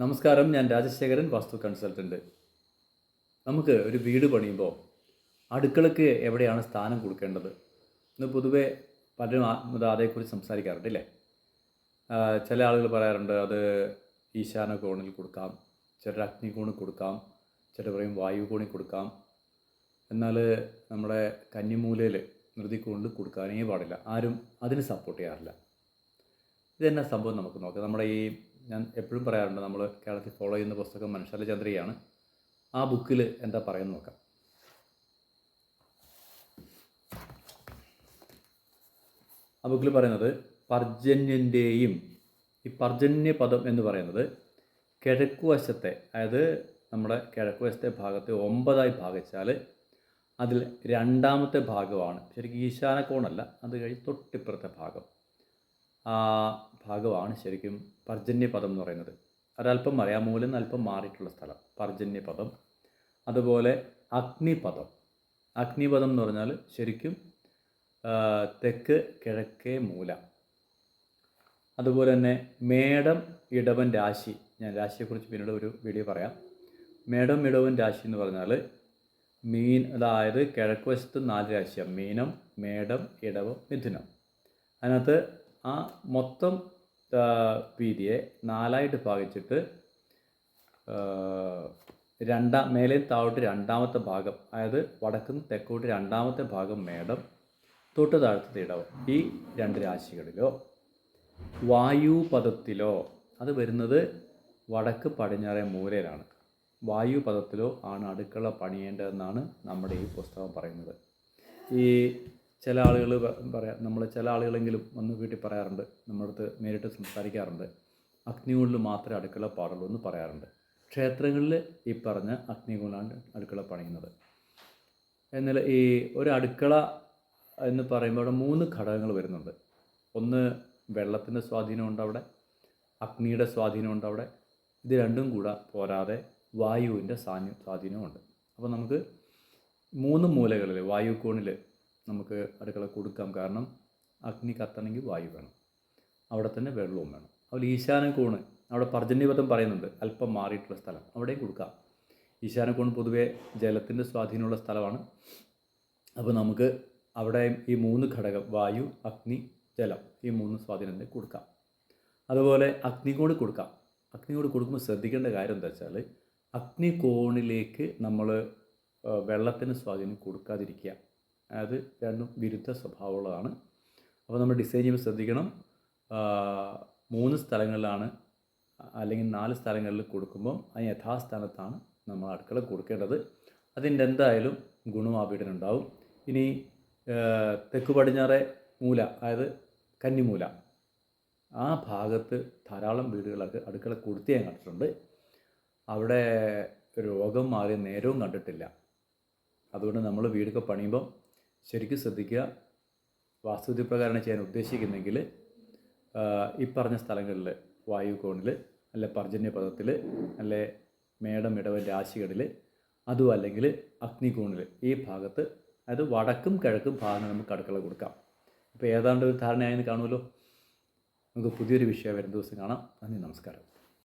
നമസ്കാരം, ഞാൻ രാജശേഖരൻ, വാസ്തു കൺസൾട്ടൻറ്റ്. നമുക്ക് ഒരു വീട് പണിയുമ്പോൾ അടുക്കളയ്ക്ക് എവിടെയാണ് സ്ഥാനം കൊടുക്കേണ്ടത്? ഇന്ന് പൊതുവേ പലരും അതേക്കുറിച്ച് സംസാരിക്കാറുണ്ട് അല്ലേ? ചില ആളുകൾ പറയാറുണ്ട് അത് ഈശാന കോണിൽ കൊടുക്കാം, ചിലർ അഗ്നികോണിൽ കൊടുക്കാം, ചിലർ പറയും വായു കോണിൽ കൊടുക്കാം. എന്നാൽ നമ്മുടെ കന്നിമൂലയിൽ നൃതികോണിൽ കൊടുക്കാനേ പാടില്ല. ആരും അതിന് സപ്പോർട്ട് ചെയ്യാറില്ല. ഇതെന്നാ സംഭവം നമുക്ക് നോക്കാം. നമ്മുടെ ഞാൻ എപ്പോഴും പറയാറുണ്ട്, നമ്മൾ കേരളത്തിൽ ഫോളോ ചെയ്യുന്ന പുസ്തകം മനുഷ്യരുടെ ചന്ദ്രികയാണ്. ആ ബുക്കിൽ എന്താ പറയുന്നത് നോക്കാം. ആ ബുക്കിൽ പറയുന്നത് പർജന്യൻ്റെയും, ഈ പർജന്യ പദം എന്ന് പറയുന്നത് കിഴക്കുവശത്തെ, അതായത് നമ്മുടെ കിഴക്കുവശത്തെ ഭാഗത്തെ 9 ഭാഗിച്ചാൽ അതിൽ രണ്ടാമത്തെ ഭാഗമാണ് ശരിക്കും ഈശാനകോണല്ല, അത് കഴിഞ്ഞ് തൊട്ടിപ്പുറത്തെ ഭാഗം. ആ ഭാഗമാണ് ശരിക്കും പർജന്യപദം എന്ന് പറയുന്നത്. ഒരല്പം പറയാം, മൂലം നിന്ന് അല്പം മാറിയിട്ടുള്ള സ്ഥലം പർജന്യപദം. അതുപോലെ അഗ്നിപദം. അഗ്നിപദം എന്ന് പറഞ്ഞാൽ ശരിക്കും തെക്ക് കിഴക്കേ മൂല. അതുപോലെ തന്നെ മേടം ഇടവൻ രാശി. ഞാൻ രാശിയെക്കുറിച്ച് പിന്നീട് ഒരു വീഡിയോ പറയാം. മേടം ഇടവൻ രാശി എന്ന് പറഞ്ഞാൽ അതായത് കിഴക്ക് വശത്ത് 4 രാശിയാണ്: മീനം, മേടം, ഇടവം, മിഥുനം. അതിനകത്ത് ആ മൊത്തം വീതിയെ 4 ഭാഗിച്ചിട്ട് മേലെ താഴോട്ട് രണ്ടാമത്തെ ഭാഗം, അതായത് വടക്കുന്ന് തെക്കോട്ട് രണ്ടാമത്തെ ഭാഗം മേടം, തൊട്ട് താഴത്തെ ഇടവം. ഈ 2 രാശികളിലോ വായുപദത്തിലോ, അത് വരുന്നത് വടക്ക് പടിഞ്ഞാറേ മൂലയിലാണ്, വായുപദത്തിലോ ആണ് അടുക്കള പണിയേണ്ടതെന്നാണ് നമ്മുടെ ഈ പുസ്തകം പറയുന്നത്. ഈ ചില ആളുകൾ ചില ആളുകളെങ്കിലും വന്ന് വീട്ടിൽ പറയാറുണ്ട്, നമ്മുടെ അടുത്ത് നേരിട്ട് സംസാരിക്കാറുണ്ട്, അഗ്നികോണിൽ മാത്രമേ അടുക്കള പാടുള്ളൂ എന്ന് പറയാറുണ്ട്. ക്ഷേത്രങ്ങളിൽ ഈ പറഞ്ഞ അഗ്നികോണിലാണ് അടുക്കള പണിയുന്നത്. എന്നാൽ ഈ ഒരു അടുക്കള എന്ന് പറയുമ്പോൾ അവിടെ 3 ഘടകങ്ങൾ വരുന്നുണ്ട്. ഒന്ന്, വെള്ളത്തിൻ്റെ സ്വാധീനമുണ്ട് അവിടെ, അഗ്നിയുടെ സ്വാധീനമുണ്ട് അവിടെ. ഇത് രണ്ടും കൂടെ പോരാതെ വായുവിൻ്റെ സ്വാധീനമുണ്ട്. അപ്പോൾ നമുക്ക് 3 മൂലകളിൽ വായു കോണിൽ നമുക്ക് അടുക്കള കൊടുക്കാം. കാരണം അഗ്നി കത്തണമെങ്കിൽ വായു വേണം, അവിടെ തന്നെ വെള്ളവും വേണം. അതുപോലെ ഈശാനകോണ്, അവിടെ പർജന്യപദം പറയുന്നുണ്ട്, അല്പം മാറിയിട്ടുള്ള സ്ഥലം, അവിടെയും കൊടുക്കാം. ഈശാനകോൺ പൊതുവേ ജലത്തിൻ്റെ സ്വാധീനമുള്ള സ്ഥലമാണ്. അപ്പോൾ നമുക്ക് അവിടെ ഈ 3 ഘടകം, വായു, അഗ്നി, ജലം, ഈ 3 സ്വാധീനത്തെ കൊടുക്കാം. അതുപോലെ അഗ്നികോണ് കൊടുക്കാം. അഗ്നികോണ് കൊടുക്കുമ്പോൾ ശ്രദ്ധിക്കേണ്ട കാര്യം എന്താ വെച്ചാൽ, അഗ്നികോണിലേക്ക് നമ്മൾ വെള്ളത്തിന് സ്വാധീനം കൊടുക്കാതിരിക്കുക. അത് രണ്ടും വിരുദ്ധ സ്വഭാവമുള്ളതാണ്. അപ്പോൾ നമ്മൾ ഡിസൈൻ ചെയ്യുമ്പോൾ ശ്രദ്ധിക്കണം. 3 സ്ഥലങ്ങളിലാണ് അല്ലെങ്കിൽ 4 സ്ഥലങ്ങളിൽ കൊടുക്കുമ്പോൾ അതിന് യഥാസ്ഥാനത്താണ് നമ്മൾ അടുക്കള കൊടുക്കേണ്ടത്. അതിൻ്റെ എന്തായാലും ഗുണമാപീഠനുണ്ടാവും. ഇനി തെക്ക് പടിഞ്ഞാറേ മൂല, അതായത് കന്നിമൂല, ആ ഭാഗത്ത് ധാരാളം വീടുകളൊക്കെ അടുക്കള കൊടുത്ത് ഞാൻ കണ്ടിട്ടുണ്ട്. അവിടെ രോഗം മാറിയ നേരവും കണ്ടിട്ടില്ല. അതുകൊണ്ട് നമ്മൾ വീടൊക്കെ പണിയുമ്പം ശരിക്കും ശ്രദ്ധിക്കുക. വാസ്തുവിദ്യപ്രകാരമാണ് ചെയ്യാൻ ഉദ്ദേശിക്കുന്നെങ്കിൽ ഈ പറഞ്ഞ സ്ഥലങ്ങളിൽ, വായു കോണിൽ, അല്ലെ പർജന്യപദത്തിൽ, അല്ലെ മേടം ഇടവൻ രാശികളിൽ, അതും അല്ലെങ്കിൽ അഗ്നികോണിൽ, ഈ ഭാഗത്ത്, അതായത് വടക്കും കിഴക്കും ഭാഗങ്ങൾ നമുക്ക് അടുക്കള കൊടുക്കാം. ഇപ്പോൾ ഏതാണ്ട് ഒരു ധാരണയായെന്ന് കാണുമല്ലോ. നമുക്ക് പുതിയൊരു വിഷയം വരും ദിവസം കാണാം. നന്ദി, നമസ്കാരം.